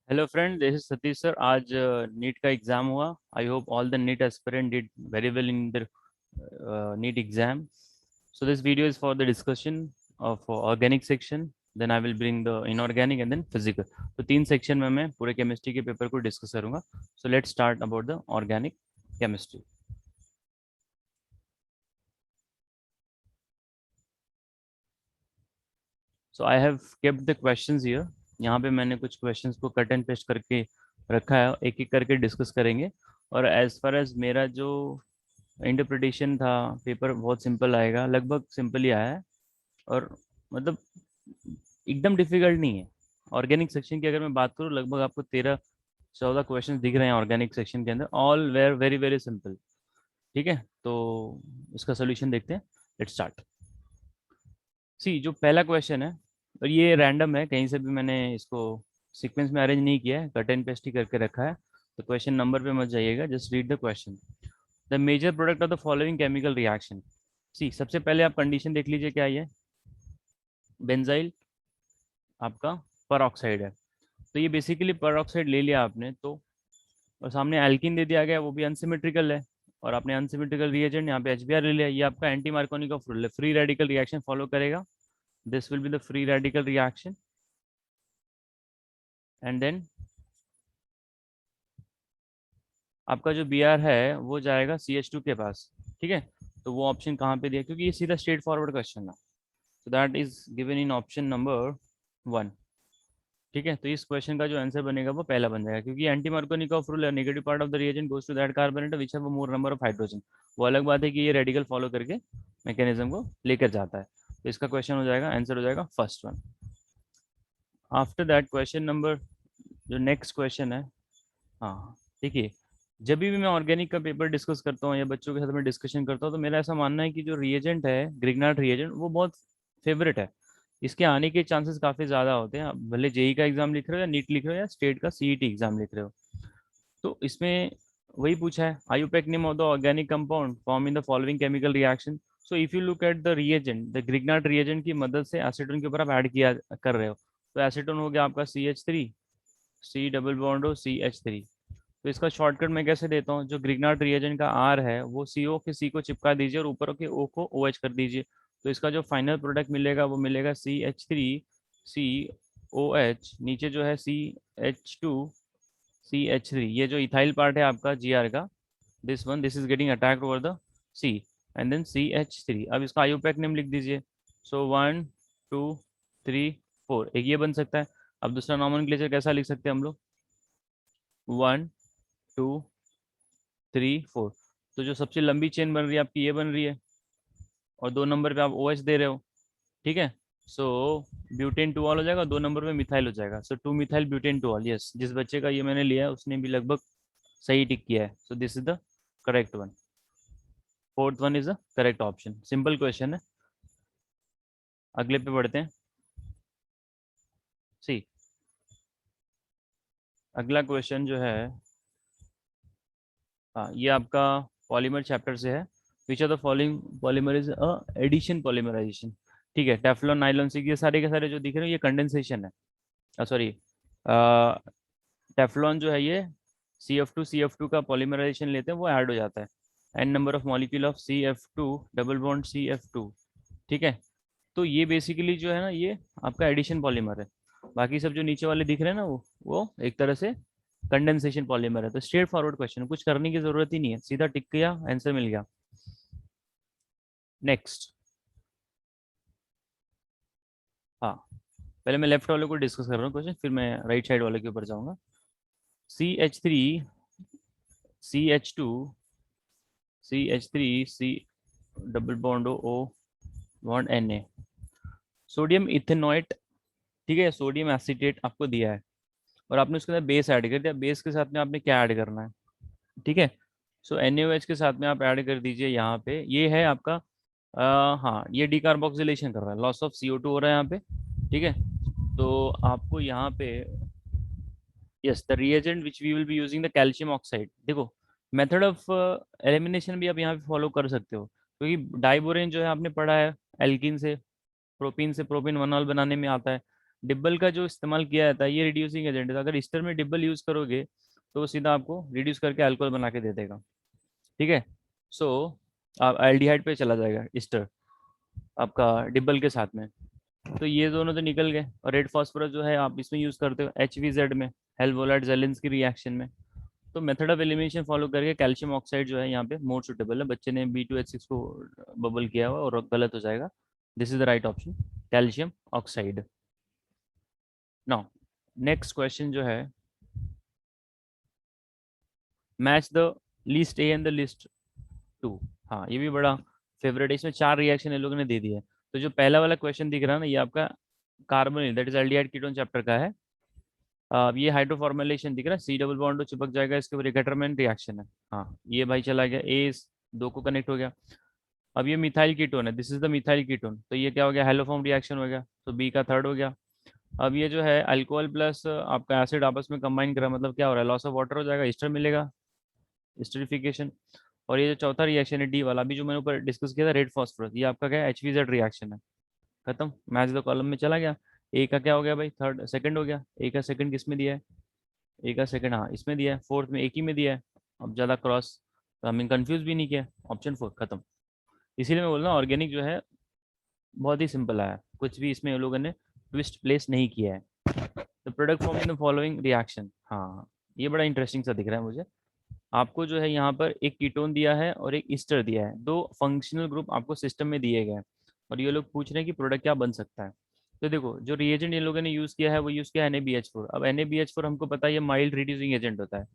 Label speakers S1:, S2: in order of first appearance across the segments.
S1: Hello friend, this is Satish sir. आज NEET का exam हुआ। I hope all the NEET aspirant did very well in the NEET exam. So this video is for the discussion of organic section, then I will bring the inorganic and then physical. तो तीन section में मैं पूरे chemistry के paper को discuss करूंगा। So let's start about the organic chemistry. So I have kept the questions here. यहाँ पे मैंने कुछ क्वेश्चंस को कट एंड पेस्ट करके रखा है, एक एक करके डिस्कस करेंगे। और एज फार एज मेरा जो इंटरप्रिटेशन था, पेपर बहुत सिंपल आएगा, लगभग सिंपल ही आया है। और मतलब एकदम डिफिकल्ट नहीं है। ऑर्गेनिक सेक्शन की अगर मैं बात करूँ, लगभग आपको 13-14 क्वेश्चन दिख रहे हैं ऑर्गेनिक सेक्शन के अंदर, all were very very simple. ठीक है, तो इसका सोल्यूशन देखते हैं। Let's start. सी, जो पहला क्वेश्चन है, और ये रैंडम है, कहीं से भी मैंने इसको सीक्वेंस में अरेंज नहीं किया है, कट एंड पेस्ट ही करके रखा है। तो क्वेश्चन नंबर पे मत जाइएगा, just read the question. The major product of the following chemical reaction. C, सबसे पहले आप कंडीशन देख लीजिए क्या है। बेंजाइल आपका पर ऑक्साइड है, तो ये बेसिकली पर ऑक्साइड ले लिया आपने तो, और सामने एल्किन दे दिया गया, वो भी अनसिमेट्रिकल है। और आपने अनसिमेट्रिकल रिएजेंट यहाँ पे HBr ले लिया, ये आपका एंटी मार्कोनिक ऑफ रूल है, फ्री रेडिकल रिएक्शन फॉलो करेगा। This will be the free radical reaction. And then आपका जो Br है वो जाएगा CH2 के पास। ठीक है, तो वो ऑप्शन कहाँ पे दिया, क्योंकि ये सीधा स्ट्रेट फॉरवर्ड क्वेश्चन है। So that is given in option number 1। ठीक है, तो इस क्वेश्चन का जो आंसर बनेगा वो पहला बन जाएगा, क्योंकि एंटी मार्कोनिकॉफ रूल है, negative part of the reagent goes to that carbon atom which have more number of hydrogen. वो अलग बात है कि ये रेडिकल फॉलो करके मैकेनिज्म को लेकर जाता है। तो इसका क्वेश्चन हो जाएगा, आंसर हो जाएगा first one. After that question number, जो नेक्स्ट क्वेश्चन है। हाँ, देखिए, जब भी मैं ऑर्गेनिक का पेपर डिस्कस करता हूँ या बच्चों के साथ में डिस्कशन करता हूँ, तो मेरा ऐसा मानना है कि जो रिएजेंट है, ग्रिग्नार्ड रिएजेंट, वो बहुत फेवरेट है। इसके आने के चांसेस काफ़ी ज़्यादा होते हैं, आप भले जेई का एग्जाम लिख रहे हो या नीट लिख रहे हो या स्टेट का सीईटी एग्जाम लिख रहे हो। तो इसमें वही पूछा है, IUPAC name of the organic compound form in the following chemical reaction. So if you look at the reagent, the Grignard reagent की मदद से एसीटोन के ऊपर आप ऐड किया कर रहे हो, तो एसीटोन हो गया आपका CH3, C डबल बॉन्ड हो CH3। तो इसका शॉर्टकट मैं कैसे देता हूँ, जो ग्रिग्नार्ड रिएजेंट का R है वो CO के C को चिपका दीजिए और ऊपर के O को OH कर दीजिए। तो इसका जो फाइनल प्रोडक्ट मिलेगा वो मिलेगा CH3COH, नीचे जो है CH2CH3। ये जो इथाइल पार्ट है आपका GR का, this is getting attacked over the C, and then CH3। अब इसका आयुपैक नेम लिख दीजिए। सो 1 2 3 4, एक ये बन सकता है। अब दूसरा नॉमेनक्लेचर कैसा लिख सकते हैं हम लोग, 1 2 3 4। तो जो सबसे लंबी चेन बन रही है आपकी, ये बन रही है, और 2 नंबर पे आप OH दे रहे हो। ठीक है, सो ब्यूटेन 2 ऑल हो जाएगा, 2 नंबर पे मिथाइल हो जाएगा। सो 2 मिथाइल ब्यूटेन 2 ऑल। यस, जिस बच्चे का ये मैंने लिया है उसने भी लगभग सही टिक किया है। So this is the correct one. Fourth one is the correct option. Simple question है। अगले पे बढ़ते हैं। सी, अगला क्वेश्चन जो है, हाँ, ये आपका पॉलीमर चैप्टर से है। Which are the following polymer is addition polymerization. ठीक है, टेफ्लॉन, नाइलॉन, सिक, ये सारे के सारे जो दिख रहे हैं ये कंडेंसेशन है। सॉरी, टेफ्लॉन जो है ये CF2 का पॉलीमराइजेशन लेते हैं, वो ऐड हो जाता है। An number of molecule of CF2 double bond CF2। ठीक है, तो ये बेसिकली जो है ना, ये आपका एडिशन पॉलीमर है। बाकी सब जो नीचे वाले दिख रहे हैं ना, वो एक तरह से कंडेंसेशन पॉलीमर है। तो स्ट्रेट फॉरवर्ड क्वेश्चन, कुछ करने की जरूरत ही नहीं है, सीधा टिक किया, आंसर मिल गया। नेक्स्ट, हाँ, पहले मैं लेफ्ट वाले को डिस्कस कर रहा हूँ क्वेश्चन, फिर मैं राइट साइड वाले के ऊपर जाऊंगा। CH3CH2CH3C double bond O bond Na, sodium ethanoate. ठीक है, सोडियम एसिटेट आपको दिया है, और आपने उसके अंदर बेस ऐड कर दिया। बेस के साथ में आपने क्या ऐड करना है, ठीक है। सो NaOH के साथ में आप ऐड कर दीजिए यहाँ पे, ये है आपका हाँ, ये डिकार्बोक्सिलेशन कर रहा है, लॉस ऑफ CO2 हो रहा है यहाँ पे। ठीक है, तो आपको यहाँ पे, yes, the reagent which we will be using the calcium oxide. देखो, मेथड ऑफ एलिमिनेशन भी आप यहाँ पे फॉलो कर सकते हो, क्योंकि डाइबोरेन जो है आपने पढ़ा है, एल्किन से प्रोपीन 1 ऑल बनाने में आता है। डिब्बल का जो इस्तेमाल किया जाता है ये रिड्यूसिंग एजेंट है। अगर ईस्टर में डिब्बल यूज करोगे तो वो सीधा आपको रिड्यूस करके अल्कोहल बना के दे देगा। ठीक है। सो आप एल्डिहाइड पे चला जाएगा ईस्टर आपका डिब्बल के साथ में। तो ये दोनों तो निकल गए। और रेड फास्फोरस जो है आप इसमें यूज करते हो HVZ में, हेल्वोलाइट जेलिन्स की रिएक्शन में। तो मेथड ऑफ एलिमिनेशन फॉलो करके कैल्शियम ऑक्साइड जो है यहाँ पे मोर सुटेबल है। बच्चे ने B2H6 को बबल किया हुआ और गलत हो जाएगा। This is the right option, calcium oxide. Now next question जो है, match the list A and the list two. हाँ ये भी बड़ा फेवरेट है, इसमें 4 रिएक्शन इन लोगों ने दे दिए। तो जो पहला वाला क्वेश्चन दिख रहा है ना, ये आपका carbonyl that is aldehyde ketone chapter का है। ये हाइड्रोफॉर्मुलेशन दिख रहा है, C डबल बॉन्ड चिपक जाएगा इसके ऊपर, डिटरमिनेंट रिएक्शन है। हाँ ये भाई चला गया, ए दो को कनेक्ट हो गया। अब ये मिथाइल कीटोन है, this is the methyl ketone, तो ये क्या हो गया, हेलोफॉर्म रिएक्शन हो गया, तो बी का थर्ड हो गया। अब ये जो है अल्कोहल प्लस आपका एसिड आपस में कंबाइन करा, मतलब क्या हो रहा है, लॉस ऑफ वाटर हो जाएगा, ईस्टर मिलेगा, एस्टरिफिकेशन। और ये जो चौथा रिएक्शन है डी वाला, अभी जो मैंने ऊपर डिस्कस किया था रेड फॉस्फोरस, ये आपका क्या है, HVZ रिएक्शन है। खत्म, मैच द कॉलम में चला गया। ए का क्या हो गया भाई, थर्ड सेकंड हो गया। ए का सेकंड किस में दिया है, ए का सेकंड हाँ इसमें दिया है, फोर्थ में एक ही में दिया है। अब ज़्यादा क्रॉस हमें कंफ्यूज भी नहीं किया, ऑप्शन 4 खत्म। इसीलिए मैं बोल रहा हूँ ऑर्गेनिक जो है बहुत ही सिंपल आया, कुछ भी इसमें लोगों ने ट्विस्ट प्लेस नहीं किया है। The product form in the following reaction, हाँ ये बड़ा इंटरेस्टिंग सा दिख रहा है मुझे। आपको जो है यहाँ पर एक कीटोन दिया है और एक ईस्टर दिया है, दो फंक्शनल ग्रुप आपको सिस्टम में दिए गए हैं, और ये लोग पूछ रहे हैं कि प्रोडक्ट क्या बन सकता है। तो देखो जो रिएजेंट इन लोगों ने यूज़ किया है वो यूज़ किया है NaBH4। अब NaBH4 हमको पता है ये माइल्ड रिड्यूसिंग एजेंट होता है,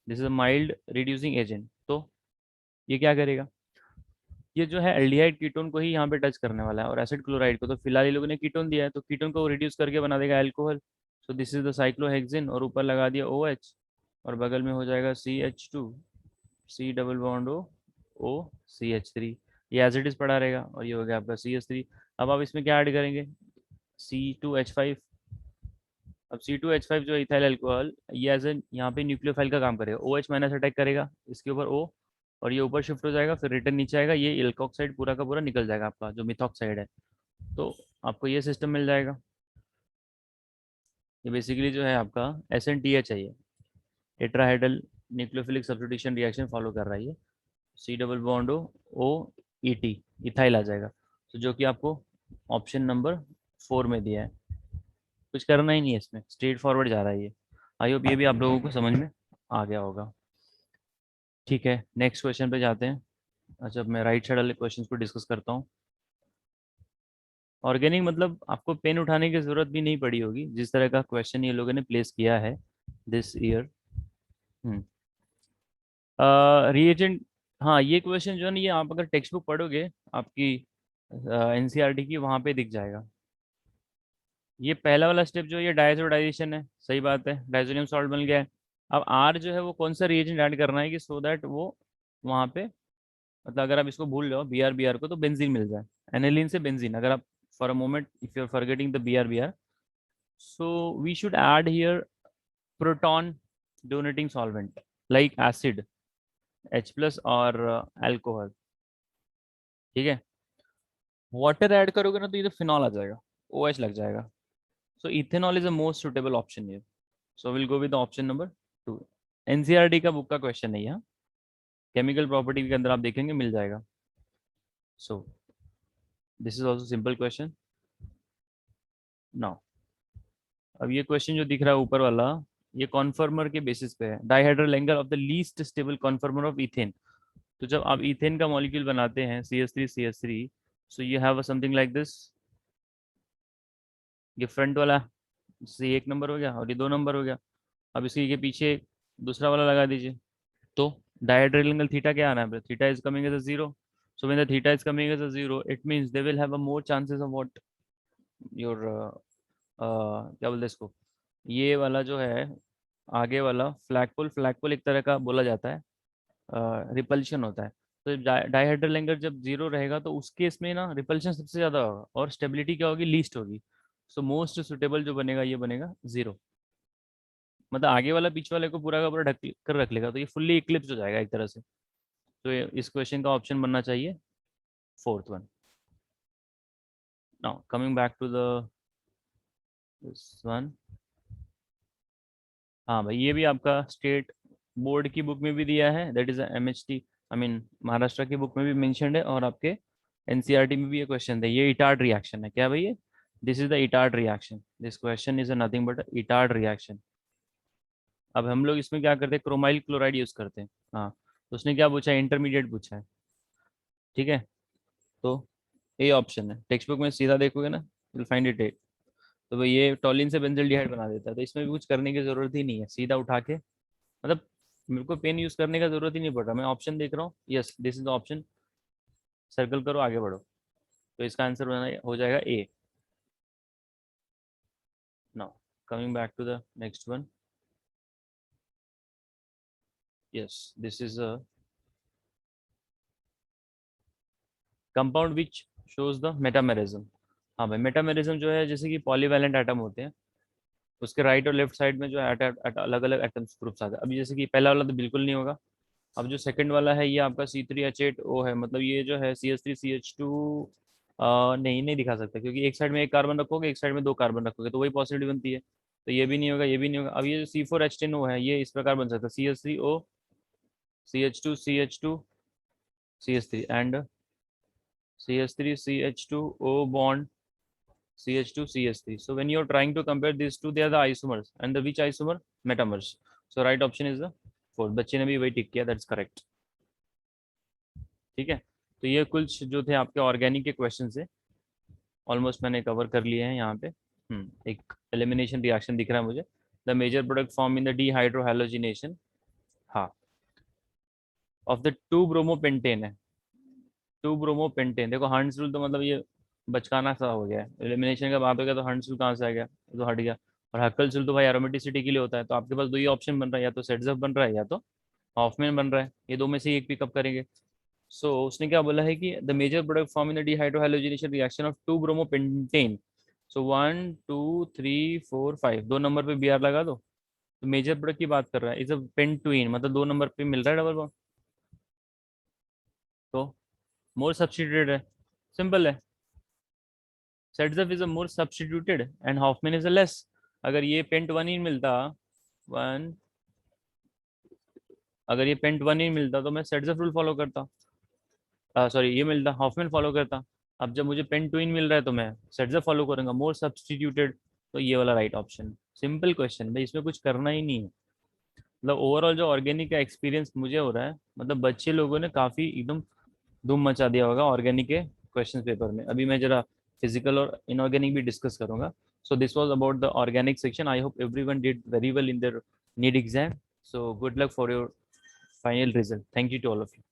S1: this is a mild reducing agent. तो ये क्या करेगा, ये जो है एल्डिहाइड कीटोन को ही यहाँ पे टच करने वाला है, और एसिड क्लोराइड को तो फिलहाल ये लोगों ने कीटोन दिया है, तो कीटोन को रिड्यूस करके बना देगा alcohol. So this is the cyclohexene, और ऊपर लगा दिया OH, और बगल में हो जाएगा CH2, C double bond O CH3। ये एज इट इज पड़ा रहेगा, और ये हो गया आपका CH3। अब आप इसमें क्या ऐड करेंगे, C2H5। अब C2H5 जो इथाइल अल्कोहल, ये एज एन यहाँ पे न्यूक्लियोफाइल का काम करेगा, OH माइनस अटैक करेगा इसके ऊपर O, और ये ऊपर शिफ्ट हो जाएगा, फिर रिटर्न नीचे आएगा, ये एल्कोक्साइड पूरा का पूरा निकल जाएगा आपका जो मिथॉक्साइड है। तो आपको ये सिस्टम मिल जाएगा। ये बेसिकली जो है आपका SNTH है, ये tetrahedral nucleophilic substitution reaction follow कर रहा है ये। C double bond O ET, ethyl आ जाएगा। तो जो कि आपको ऑप्शन नंबर 4 में दिया है। कुछ करना ही नहीं है इसमें, स्ट्रेट फॉरवर्ड जा रहा है ये। आई होप ये भी आप लोगों को समझ में आ गया होगा। ठीक है नेक्स्ट क्वेश्चन पे जाते हैं। अच्छा अब मैं राइट साइड वाले क्वेश्चन को डिस्कस करता हूँ। ऑर्गेनिक मतलब आपको पेन उठाने की जरूरत भी नहीं पड़ी होगी, जिस तरह का क्वेश्चन ये लोगों ने प्लेस किया है दिस ईयर। रिएजेंट, हाँ ये क्वेश्चन जो है ना, ये आप अगर टेक्स्ट बुक पढ़ोगे आपकी NCERT की, वहाँ पे दिख जाएगा। ये पहला वाला स्टेप जो है ये डायजोडाइजेशन है, सही बात है, डायजोनियम सॉल्ट बन गया है। अब R जो है वो कौन सा रिएजेंट ऐड करना है कि सो दैट वो वहाँ पे, मतलब अगर आप इसको भूल जाओ BR को, तो बेंजीन मिल जाए, एनिलीन से बेंजीन। अगर आप for a moment if you are forgetting the BR, so we should add here proton donating solvent like acid H plus और अल्कोहल। ठीक है, वाटर ऐड करोगे ना तो ये तो फिनॉल आ जाएगा, OH लग जाएगा। So ethanol is the most suitable option here, so we'll go with the option number 2। NCERT का बुक का क्वेश्चन नहीं है, केमिकल प्रॉपर्टी के अंदर आप देखेंगे मिल जाएगा। So this is also simple question. Now अब ये क्वेश्चन जो दिख रहा है ऊपर वाला, ये कॉन्फर्मर के बेसिस पे है, dihedral angle of the least stable conformer of ethane. तो जब आप इथेन का मॉलिक्यूल बनाते हैं CH3 so you have something like this. ये फ्रंट वाला C एक नंबर हो गया, और ये 2 नंबर हो गया। अब इसी के पीछे दूसरा वाला लगा दीजिए। तो डायहेड्रल एंगल थीटा क्या आना है, theta is coming as a zero. So when the theta is coming as a zero it means they will have a more chances of what, your क्या बोलते हैं इसको, ये वाला जो है आगे वाला फ्लैगपोल, फ्लैगपोल एक तरह का बोला जाता है, रिपल्शन होता है। तो डाइहेड्रल एंगल जब जीरो रहेगा तो उस केस में ना रिपल्शन सबसे ज़्यादा होगा, और स्टेबिलिटी क्या होगी, लीस्ट होगी। सो मोस्ट सुटेबल जो बनेगा ये बनेगा जीरो, मतलब आगे वाला पीछे वाले को पूरा का पूरा ढक कर रख लेगा, तो ये फुल्ली इक्लिप्स हो जाएगा एक तरह से। तो इस क्वेश्चन का ऑप्शन बनना चाहिए fourth one. Now coming back to the this one. हाँ भाई, ये भी आपका स्टेट बोर्ड की बुक में भी दिया है, that is MHT, I mean Maharashtra की बुक में भी मेंशन्ड है, और आपके NCERT में भी ये क्वेश्चन है। ये इटार्ड रिएक्शन है क्या भाई? ये this is the Etard reaction, this question is nothing but Etard reaction. अब हम लोग इसमें क्या करते हैं, क्रोमाइल क्लोराइड यूज करते हैं। हाँ, तो उसने क्या पूछा है, इंटरमीडिएट पूछा है। ठीक है, तो ए ऑप्शन है, टेक्स्ट बुक में सीधा देखोगे ना, विल फाइंड इट ए। तो भाई ये टॉलिन से बेंजल्डिहाइड बना देता है, तो इसमें भी कुछ करने की जरूरत ही नहीं है, सीधा उठा के, मतलब मेरे को पेन यूज करने का जरूरत ही नहीं पड़ रहा, मैं ऑप्शन देख रहा हूँ, yes this is the option, circle करो, आगे बढ़ो। तो इसका आंसर हो जाएगा A. Now coming back to the next one, yes this is a compound which shows the metamerism. हाँ भाई, मेटामेरिज्म जो है, जैसे कि पॉलीवैलेंट एटम होते हैं, उसके राइट और लेफ्ट साइड में जो अलग अलग एटम्स ग्रुप्स आते हैं। अभी जैसे कि पहला वाला तो बिल्कुल नहीं होगा। अब जो सेकंड वाला है, ये आपका C3H8O है, मतलब ये जो है CH3CH2 नहीं नहीं दिखा सकता, क्योंकि एक साइड में एक कार्बन रखोगे, एक साइड में दो कार्बन रखोगे, तो वही पॉसिबिलिटी बनती है। तो ये भी नहीं होगा, ये भी नहीं होगा। अब ये जो C4H10O है, ये इस प्रकार बन सकता है, CH3O CH2 CH3 and CH3 CH2O bond CH2 CH3. So when you're trying to compare these two, they are the isomers, and the which isomer? Metamers. So right option is the fourth. बच्चे ने भी वही टिक किया, that's correct. ठीक है, तो ये कुछ जो थे आपके ऑर्गेनिक के क्वेश्चन से ऑलमोस्ट मैंने कवर कर लिए हैं यहाँ पे। एक एलिमिनेशन रिएक्शन दिख रहा है मुझे, the major product form in the dehydrohalogenation, हाँ, ऑफ द टू ब्रोमोपेंटेन है। टू ब्रोमोपेंटेन, देखो हंट्स रूल तो मतलब ये बचकाना सा हो गया है, एलिमिनेशन का बात हो गया तो हंट्स रूल कहाँ से आ गया, तो हट गया। और हक्कल रूल तो भाई एरोमेटिसिटी के लिए होता है, तो आपके पास दो ही ऑप्शन बन रहा है, या तो सेट्सअप बन रहा है या तो हॉफमैन बन रहा है, ये दो में से एक पिकअप करेंगे। सो उसने क्या बोला है कि the major product form in the dehydrohalogenation reaction of two bromopentane. So 1 2 3 4 5, दो नंबर पे Br लगा दो। तो मेजर प्रोडक्ट की बात कर रहा है, इज अ पेंटुइन, मतलब दो नंबर पे मिल रहा है डबल बॉन्ड, तो मोर सब्स्टिट्यूटेड है, सिंपल है। Saytzeff is a more substituted and Hofmann is a less. अगर ये पेंट वन ही मिलता, वन, अगर ये पेंट वन ही मिलता तो मैं सेट्सअप रूल फॉलो करता, सॉरी ये मिलता हॉफमैन फॉलो करता। अब जब मुझे पेन ट्विन मिल रहा है तो मैं सेट्सअप फॉलो करूंगा, मोर सब्स्टिट्यूटेड। तो ये वाला राइट ऑप्शन, सिंपल क्वेश्चन भाई, इसमें कुछ करना ही नहीं है। मतलब ओवरऑल जो ऑर्गेनिक का एक्सपीरियंस मुझे हो रहा है, मतलब बच्चे लोगों ने काफी एकदम धूम मचा दिया होगा ऑर्गेनिक के क्वेश्चन पेपर में। अभी मैं जरा फिजिकल और इनऑर्गेनिक भी डिस्कस करूंगा। So this was about the organic section, I hope everyone did very well in their NEET exam. So good luck for your final result, thank you to all of you.